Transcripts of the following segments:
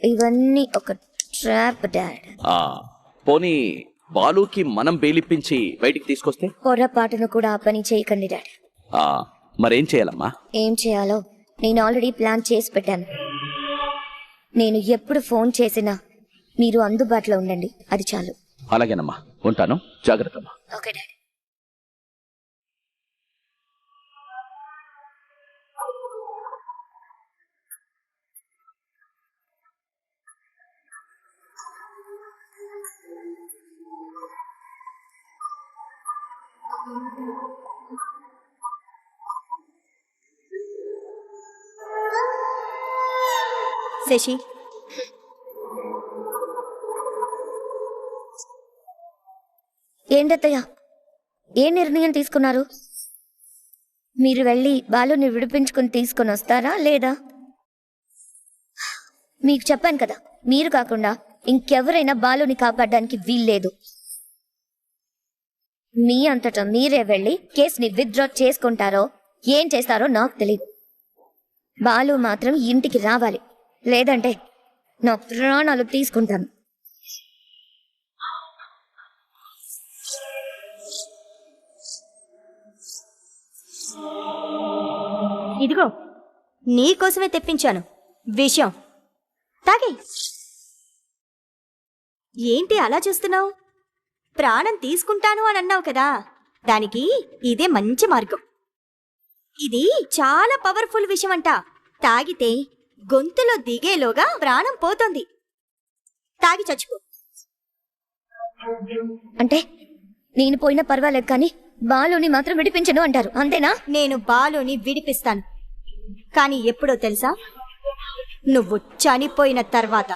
ఇవన్నీ ఒక trap dad. పోనీ బాలుకి మనం బెయిలిప్పించి బయటికి తీసుకొస్తే? పొరపాటును కూడా ఆ పని చేయకండి డాడ్. మరేం చేయాలమ్మా? ఏం చేయాలో నేను ఆల్రెడీ ప్లాన్ చేసి పెట్టాను. నేను ఎప్పుడు ఫోన్ చేసినా మీరు అందుబాటులో ఉండండి, అది చాలు. అలాగేనమ్మా, ఉంటాను. జాగ్రత్తమ్మా. Okay daddy. శశి, ఏంటత్తయ్య, ఏ నిర్ణయం తీసుకున్నారు? మీరు వెళ్ళి బాలుని విడిపించుకుని తీసుకొని వస్తారా లేదా? మీకు చెప్పాను కదా, మీరు కాకుండా ఇంకెవరైనా బాలుని కాపాడడానికి వీల్లేదు. మీ అంతటా మీరే వెళ్ళి కేసుని విత్డ్రా చేసుకుంటారో ఏం చేస్తారో నాకు తెలియదు. బాలు మాత్రం ఇంటికి రావాలి, లేదంటే నా ప్రాణాలు తీసుకుంటాను. ఇదిగో నీకోసమే తెప్పించాను విషయం, తాగే. ఏంటి అలా చూస్తున్నావు? ప్రాణం తీసుకుంటాను అని అన్నావు కదా, దానికి ఇదే మంచి మార్గం. ఇది చాలా పవర్ఫుల్ విషయం అంట. తాగితే గొంతులో దిగేలోగా ప్రాణం పోతుంది. తాగి చచ్చిపో. అంటే నేను పోయినా పర్వాలేదు కానీ బాలుని మాత్రం విడిపించను అంటారు, అంతేనా? నేను బాలుని విడిపిస్తాను, కానీ ఎప్పుడో తెలుసా? నువ్వు చనిపోయిన తర్వాత.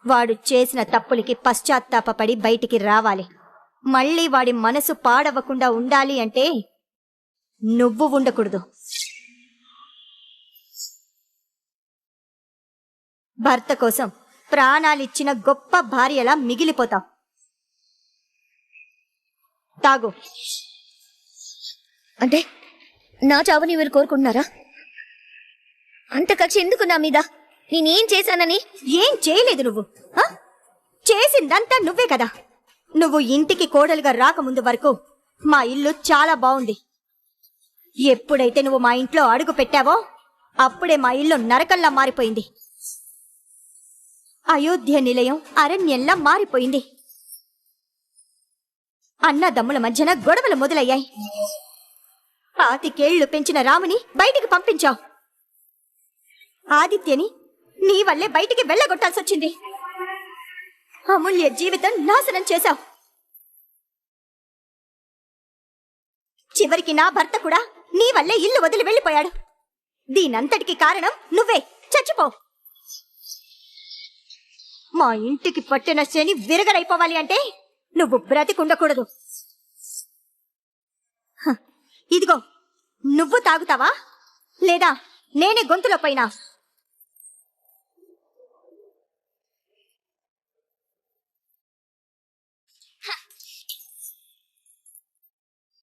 వాడు చేసిన తప్పులకి పశ్చాత్తాపపడి బయటికి రావాలి. మళ్ళీ వాడి మనసు పాడవకుండా ఉండాలి అంటే నువ్వు ఉండకూడదు. భర్త కోసం ప్రాణాలిచ్చిన గొప్ప భార్యలా మిగిలిపోతావు. తాగు. అంటే నా చావుని మీరు కోరుకుంటున్నారా? అంత కక్ష ఎందుకు నా మీద? నేనేం చేశానని? ఏం చేయలేదు నువ్వు. చేసిందంతా నువ్వే కదా. నువ్వు ఇంటికి కోడలుగా రాకముందు వరకు మా ఇల్లు చాలా బాగుంది. ఎప్పుడైతే నువ్వు మా ఇంట్లో అడుగు పెట్టావో అప్పుడే మా ఇల్లు నరకంలా మారిపోయింది. అయోధ్య నిలయం అరణ్యంలా మారిపోయింది. అన్నదమ్ముల మధ్యన గొడవలు మొదలయ్యాయి. 5 ఏళ్లు పెంచిన రాముని బయటికి పంపించావు. ఆదిత్యని నీ వల్లే బయటికి వెళ్ళగొట్టాల్సొచ్చింది. అమూల్య జీవితం నాశనం చేశావు. చివరికి నా భర్త కూడా నీ వల్లే ఇల్లు వదిలి వెళ్ళిపోయాడు. దీనంతటికి కారణం నువ్వే. చచ్చిపో. మా ఇంటికి పట్టిన శని విరగడైపోవాలి అంటే నువ్వు బ్రతికుండకూడదు. ఇదిగో, నువ్వు తాగుతావా లేదా నేనే గొంతులో పైన